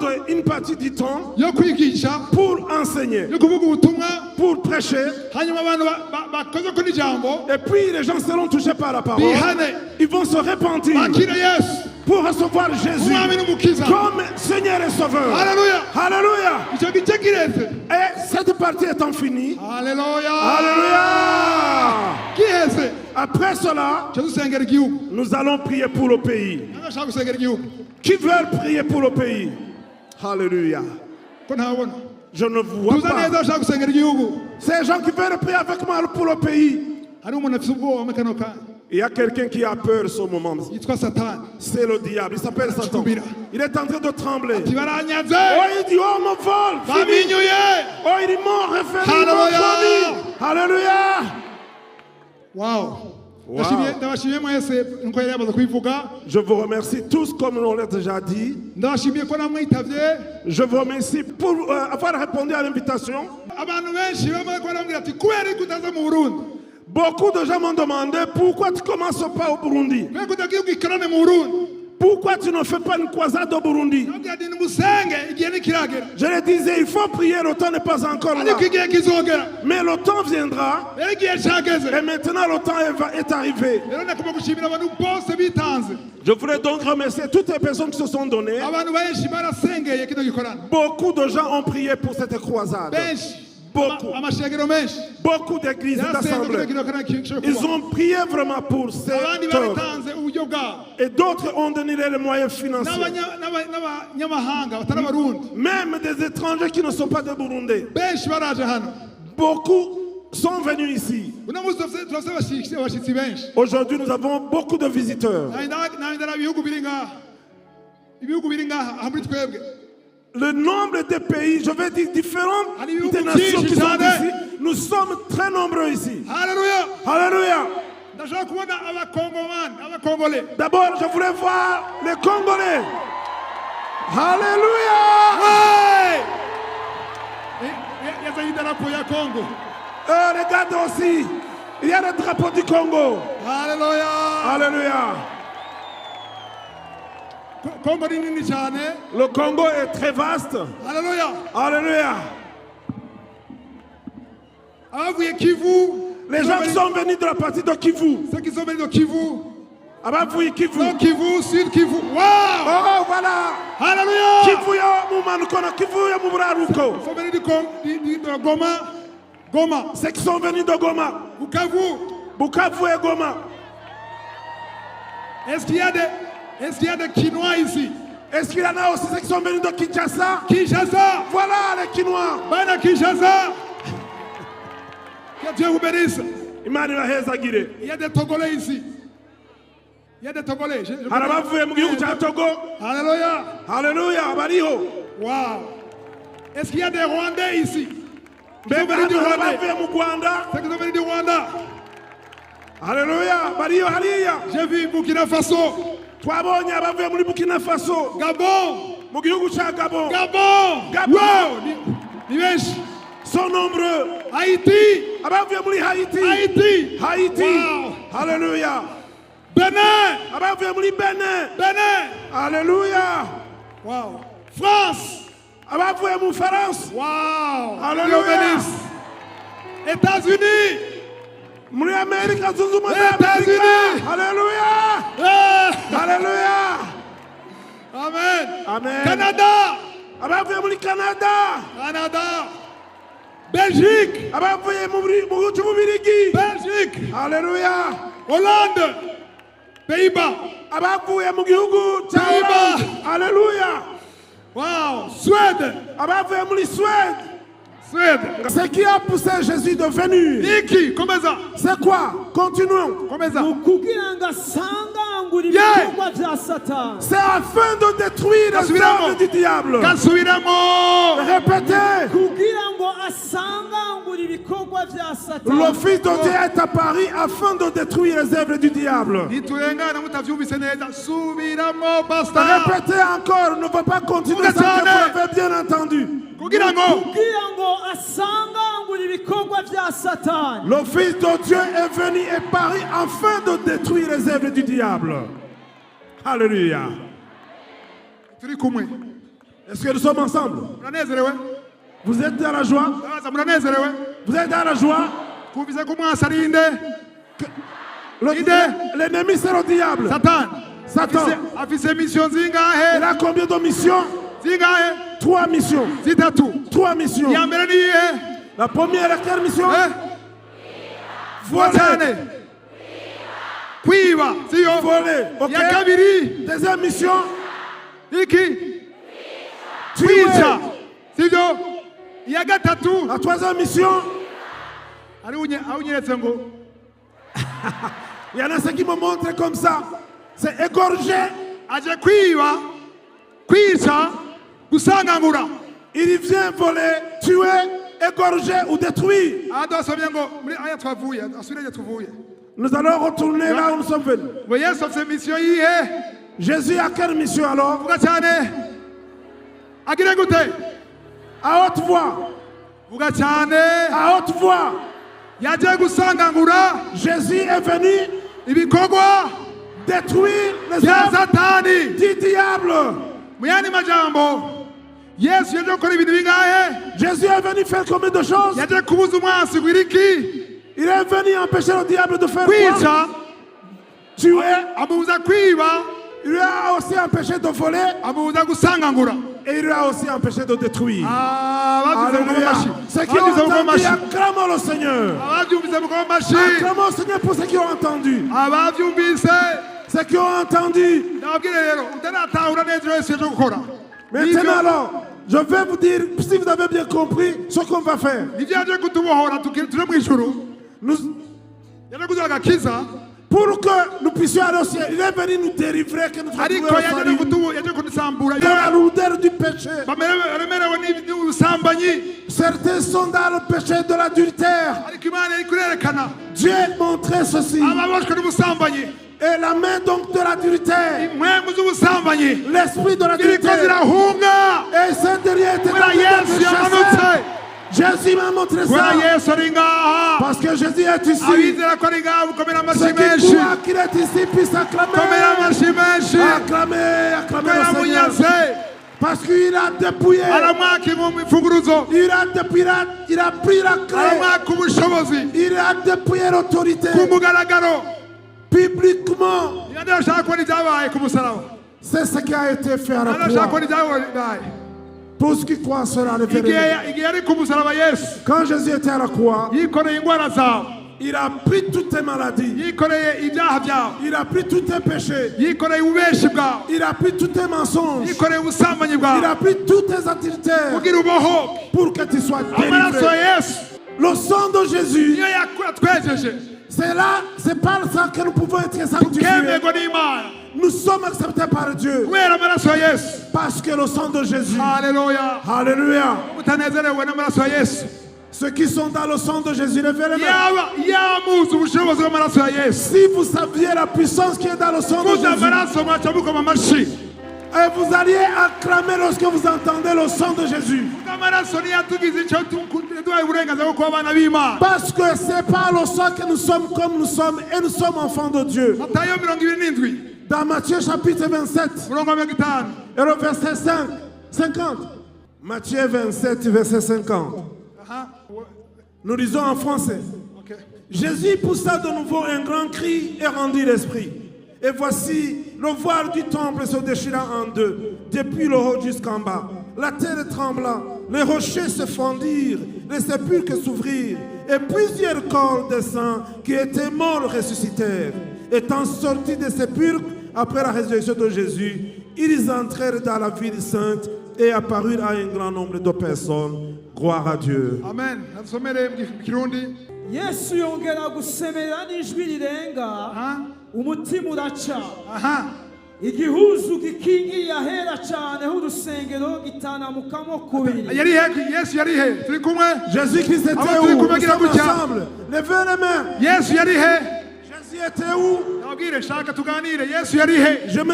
prendre une partie du temps pour enseigner, pour prêcher. Et puis les gens seront touchés par la parole. Ils vont se repentir pour recevoir Jésus comme Seigneur et Sauveur. Alléluia. Alléluia. Et cette partie étant finie, Alléluia. Alléluia. Après cela, nous allons prier pour le pays. Qui veulent prier pour le pays? Alléluia. Je ne vois pas. Ces gens qui veulent prier avec moi pour le pays. Il y a quelqu'un qui a peur ce moment. C'est le diable. Il s'appelle Satan. Il est en train de trembler. Oh, il dit, oh, mon vol. Fini. Oh, il est mort. Alléluia. Wow. Wow. Je vous remercie tous comme on l'a déjà dit. Je vous remercie pour avoir répondu à l'invitation. Beaucoup de gens m'ont demandé pourquoi tu ne commences pas au Burundi. Pourquoi tu ne fais pas une croisade au Burundi? Je le disais, il faut prier, le temps n'est pas encore là. Mais le temps viendra. Et maintenant le temps est arrivé. Je voudrais donc remercier toutes les personnes qui se sont données. Beaucoup de gens ont prié pour cette croisade. Beaucoup d'églises d'assemblées. Ils ont prié vraiment pour cette œuvre. Et d'autres ont donné les moyens financiers. Même des étrangers qui ne sont pas de Burundi. Beaucoup sont venus ici. Aujourd'hui, nous avons beaucoup de visiteurs. Le nombre de pays, je vais dire différentes nations qui sont ici, nous sommes très nombreux ici. Alléluia. Alléluia. D'abord, je voulais voir les Congolais. Alléluia. Regardez aussi, il y a le drapeau du Congo. Alléluia. Alléluia. Le Congo est très vaste. Alléluia. Alléluia. Les gens qui sont venus de la partie de Kivu. Ceux qui sont venus de Kivu. Kivu. Non, Kivu, Sud Kivu. Wow. Oh, voilà. Alléluia. Kivu ya Moumanoukono, Kivu ya Moubararuko. Ils sont venus de Goma. Goma. Ceux qui sont venus de Goma. Bukavu. Bukavu et Goma. Est-ce qu'il y a des Quinois ici? Est-ce qu'il y en a aussi ceux qui sont venus de Kinshasa? Kinshasa. Voilà les Quinois. Bana Kinshasa. Que Dieu vous bénisse. Il y a des Togolais ici. Il y a des Togolais. Alléluia. Alléluia. Wow. Est-ce qu'il y a des Rwandais ici? Ceux qui sont venus du Rwanda. Alléluia. J'ai vu Burkina Faso. Burkina Faso. Gabon. Gabon. Wow. Sont nombreux. Haïti. Haïti. Wow. Alléluia. Bénin. Bénin. Alléluia. Wow. France. France. Wow. Alléluia. États-Unis. États-Unis. Alléluia. Alléluia. Amen. Amen. Canada. Canada. Belgique. Belgique. Alléluia. Hollande. Pays-Bas. Pays-Bas. Alléluia. Wow. Suède. Suède. Ce qui a poussé Jésus de venir. C'est quoi? Continuons. C'est afin de détruire les œuvres du diable. Répétez. Le Fils de Dieu est apparu afin de détruire les œuvres du diable. Répétez encore, ne va pas continuer ce que vous avez bien entendu. Le Fils de Dieu est venu et paru afin de détruire les œuvres du diable. Alléluia. Est-ce que nous sommes ensemble? Vous êtes dans la joie? Vous êtes dans la joie? L'ennemi c'est le diable. Satan. Il a combien de missions? 3 missions. 3 missions. La première est quelle mission? Voler. Voler. Okay. Deuxième mission? Tuer. La troisième mission? Il y en a ceux qui me montrent comme ça. C'est égorger. Il vient voler, tuer, égorger ou détruire. Nous allons retourner là où nous sommes venus. Jésus a quelle mission alors? À haute voix. À haute voix. Jésus est venu détruire les œuvres du diable. Jésus est venu faire combien de choses? Il est venu empêcher le diable de faire quoi? Tuer. Il lui a aussi empêché de voler. Et il lui a aussi empêché de détruire. Alléluia. Ceux qui ont entendu, acclamons le Seigneur. Acclamons le Seigneur pour ceux qui ont entendu. Ceux qui ont entendu. Maintenant alors, je vais vous dire, si vous avez bien compris, ce qu'on va faire. Pour que nous puissions aller au ciel, il est venu nous délivrer, que nous soyons de la lourdeur du péché. Certains sont dans le péché de l'adultère. Dieu montrait ceci. Et la main donc de l'adultère, l'esprit de l'adultère, et c'est derrière Jésus m'a montré ça. Parce que Jésus est ici. Ceux qui croient qu'il est ici puissent acclamer. Acclamer le Seigneur. Parce qu'il a dépouillé. Il a pris la clé. Il a dépouillé l'autorité. Publiquement. C'est ce qui a été fait à la croix. Pour ceux qui croient cela, quand Jésus était à la croix, il a pris toutes tes maladies. Il a pris tous tes péchés. Il a pris tous tes mensonges. Il a pris tous tes adultères pour que tu sois délivré. Le sang de Jésus, c'est par ça que nous pouvons être sanctifiés. Nous sommes acceptés par Dieu parce que le sang de Jésus. Alléluia. Ceux qui sont dans le sang de Jésus, levez les mains. Si vous saviez la puissance qui est dans le sang de Jésus, et vous alliez acclamer lorsque vous entendez le sang de Jésus. Parce que c'est par le sang que nous sommes comme nous sommes et nous sommes enfants de Dieu. Dans Matthieu chapitre 27 et le verset 50. Matthieu 27, verset 50. Nous lisons en français. Jésus poussa de nouveau un grand cri et rendit l'esprit. Et voici, le voile du temple se déchira en deux, depuis le haut jusqu'en bas. La terre trembla, les rochers se fendirent, les sépulcres s'ouvrirent, et plusieurs corps de saints qui étaient morts ressuscitèrent. Étant sortis des sépulcres, après la résurrection de Jésus, ils entrèrent dans la ville sainte et apparurent à un grand nombre de personnes. Gloire à Dieu. Amen. Yesu yongera gusemerera n'ijwi rirenga umutima uraca igihuzu gikingiye ahera cyane h'urusengero gitanamukamo kubiri. Yesu yari he? Turi kumwe? Jésus-Christ était où? Nous sommes ensemble. Levez les mains. Yesu yari he? Jésus était où? Nabwire shaka tuganire. Yesu yari he? Je me